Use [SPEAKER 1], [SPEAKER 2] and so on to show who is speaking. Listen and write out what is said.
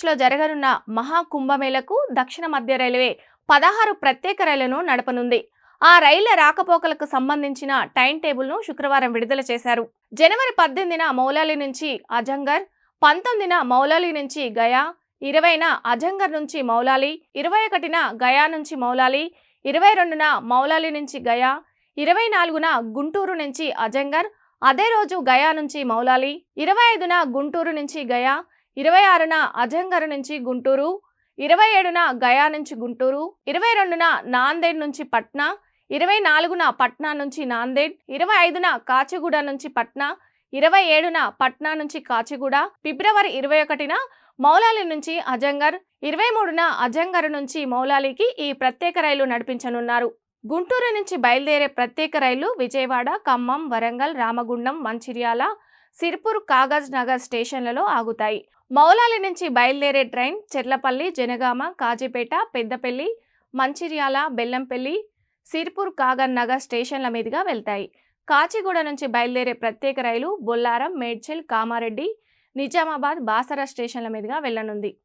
[SPEAKER 1] ఆంధ్రప్రదేశ్లో జరగనున్న మహాకుంభమేళకు దక్షిణ మధ్య రైల్వే 16 ప్రత్యేక రైళ్లను నడపనుంది. ఆ రైళ్ల రాకపోకలకు సంబంధించిన టైం టేబుల్ను శుక్రవారం విడుదల చేశారు. జనవరి 18న మౌలాలి నుంచి అజంగర్, 19న మౌలాలి నుంచి గయా, 20న అజంగర్ నుంచి మౌలాలి, 21న గయా నుంచి మౌలాలి, 22న మౌలాలి నుంచి గయా, 24న గుంటూరు నుంచి అజంగర్, అదే రోజు గయా నుంచి మౌలాలి, 25న గుంటూరు నుంచి గయా, 26న అజంగర్ నుంచి గుంటూరు, 27న గయా నుంచి గుంటూరు, 22న నాందేడ్ నుంచి పట్నా, 24న పట్నా నుంచి నాందేడ్, 25న కాచిగూడ నుంచి పట్నా, 27న పట్నా నుంచి కాచిగూడ, ఫిబ్రవరి 21న మౌలాలి నుంచి అజంగర్, 23న అజంగర్ నుంచి మౌలాలికి ఈ ప్రత్యేక రైలు నడిపించనున్నారు. గుంటూరు నుంచి బయలుదేరే ప్రత్యేక రైళ్లు విజయవాడ, ఖమ్మం, వరంగల్, రామగుండం, మంచిర్యాల, సిర్పూర్, కాగజ్ నగర్ స్టేషన్లలో ఆగుతాయి. మౌలాలి నుంచి బయలుదేరే ట్రైన్ చెర్లపల్లి, జనగామ, కాజీపేట, పెద్దపల్లి, మంచిర్యాల, బెల్లంపల్లి, సిర్పూర్, కాగజ్ నగర్ స్టేషన్ల మీదుగా వెళ్తాయి. కాచిగూడ నుంచి బయలుదేరే ప్రత్యేక రైలు బొల్లారం, మేడ్చల్, కామారెడ్డి, నిజామాబాద్, బాసర స్టేషన్ల మీదుగా వెళ్లనుంది.